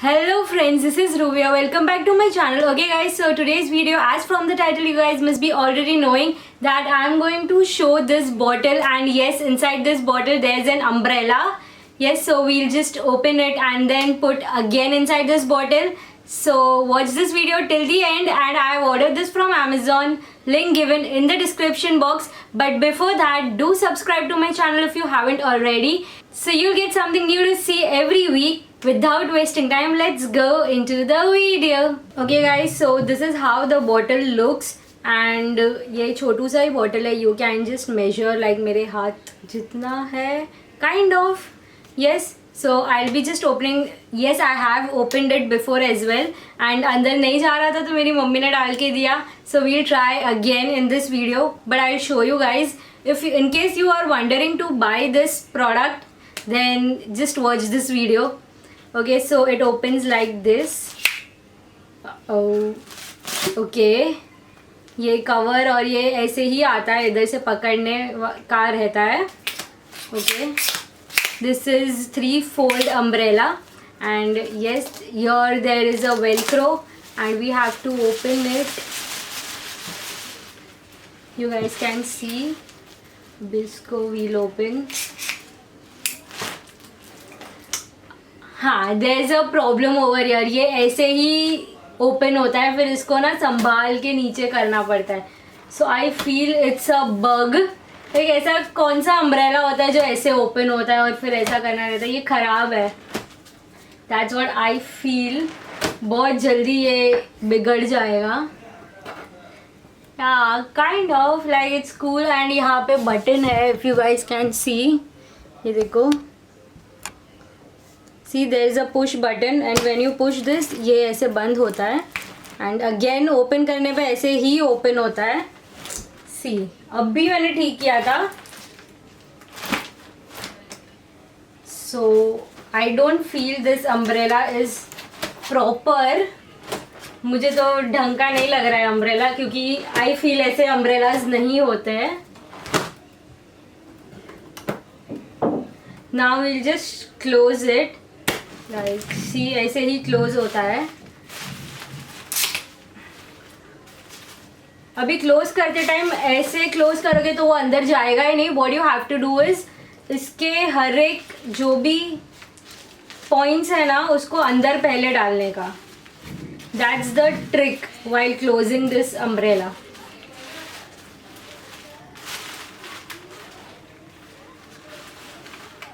Hello friends, this is Dhruvi. Welcome back to my channel. Okay guys, so today's video, as from the title you guys must be already knowing that I am going to show this bottle, and yes, inside this bottle there's an umbrella. Yes, so we'll just open it and then put again inside this bottle. So watch this video till the end, and I have ordered this from Amazon, link given in the description box. But before that, do subscribe to my channel if you haven't already, so you'll get something new to see every week. Without wasting time, let's go into the video. Okay guys, so this is how the bottle looks, and ये छोटू सा ही bottle है. You can just measure like मेरे हाथ जितना है, kind of. Yes, so I'll be just opening. Yes, I have opened it before as well, and अंदर नहीं जा रहा था तो मेरी मम्मी ने डाल के दिया. So we'll try again in this video, but I'll show you guys. If in case you are wondering to buy this product, then just watch this video. Okay, so it opens like this. Oh, okay. ये cover और ये ऐसे ही आता है, इधर से पकड़ने का रहता है. Okay, this is 3-fold umbrella, and yes, here there is a velcro and we have to open it. You guys can see. Bisco we'll open. हाँ, there is a problem over here. ये ऐसे ही open होता है, फिर इसको ना संभाल के नीचे करना पड़ता है. So I feel it's a bug. एक ऐसा कौन सा अम्ब्रेला होता है जो ऐसे ओपन होता है और फिर ऐसा करना रहता है. ये ख़राब है. That's what I feel. बहुत जल्दी ये बिगड़ जाएगा. Kind of like it's cool. And यहाँ पे बटन है, if you guys can see. ये देखो, see there is a push button, and when you push this ये ऐसे बंद होता है, and again open करने पे ऐसे ही open होता है. see, अब भी मैंने ठीक किया था. so I don't feel this umbrella is proper. मुझे तो ढंग का नहीं लग रहा है umbrella, क्योंकि I feel ऐसे umbrellas नहीं होते हैं. now we'll just close it. Like see, ऐसे ही क्लोज होता है. अभी क्लोज करते टाइम ऐसे क्लोज करोगे तो वो अंदर जाएगा ही नहीं. What you have to do is, इसके हर एक जो भी पॉइंट्स है ना, उसको अंदर पहले डालने का. That's the trick while closing this umbrella.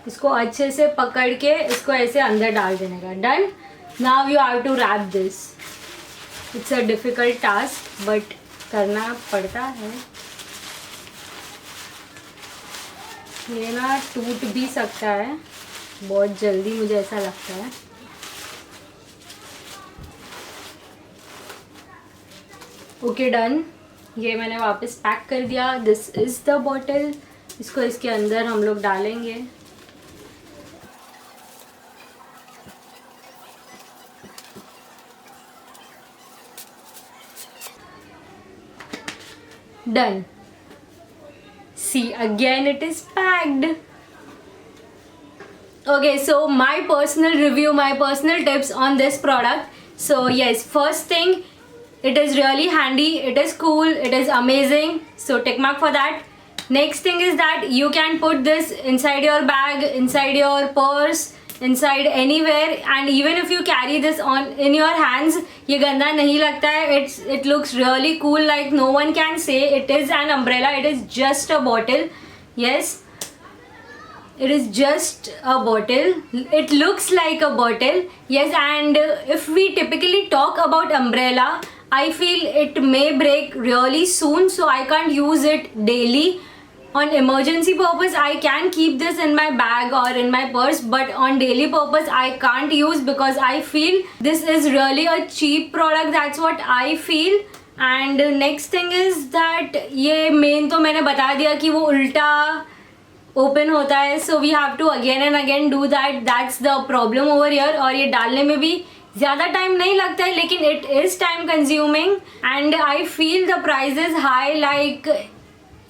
इसको अच्छे से पकड़ के इसको ऐसे अंदर डाल देने का. Done. Now you have to wrap this. It's a difficult task, but करना पड़ता है. ये ना टूट भी सकता है बहुत जल्दी, मुझे ऐसा लगता है. Okay done. ये मैंने वापस पैक कर दिया. This is the bottle. इसको इसके अंदर हम लोग डालेंगे. Done. See, again it is packed. Okay, so my personal review, my personal tips on this product. So yes, first thing, it is really handy, it is cool, it is amazing, so tick mark for that. Next thing is that you can put this inside your bag, inside your purse, inside anywhere, and even if you carry this on in your hands, ये गंदा नहीं लगता है. it looks really cool. like no one can say it is an umbrella. it is just a bottle. yes, it is just a bottle. it looks like a bottle. yes, and if we typically talk about umbrella, I feel it may break really soon, so I can't use it daily. On emergency purpose I can keep this in my bag or in my purse, but on daily purpose I can't use, because I feel this is really a cheap product. that's what I feel. and next thing is that ये main तो मैंने बता दिया कि वो उल्टा open होता है, so we have to again and again do that. that's the problem over here. और ये डालने में भी ज़्यादा टाइम नहीं लगता है, लेकिन it is time consuming, and I feel the price is high. like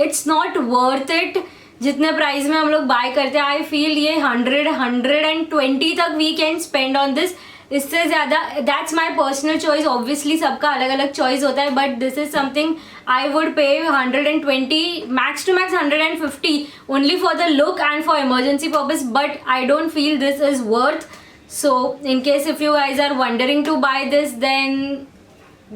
it's not worth it. जितने प्राइस में हम लोग बाय करते हैं, आई फील ये 100-120 तक we can spend on this. इससे ज़्यादा that's my personal choice. Obviously सबका अलग अलग choice होता है, but this is something I would pay 120, max to max 150 only for the look and for emergency purpose, but I don't feel this is worth. So in case if you guys are wondering to buy this, then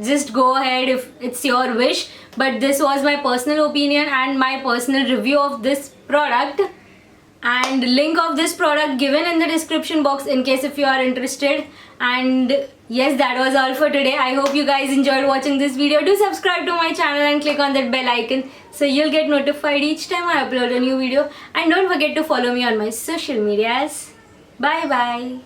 just go ahead if it's your wish. But this was my personal opinion and my personal review of this product, and link of this product given in the description box in case if you are interested. And yes, that was all for today. I hope you guys enjoyed watching this video. Do subscribe to my channel and click on that bell icon so you'll get notified each time I upload a new video, and don't forget to follow me on my social medias. Bye bye.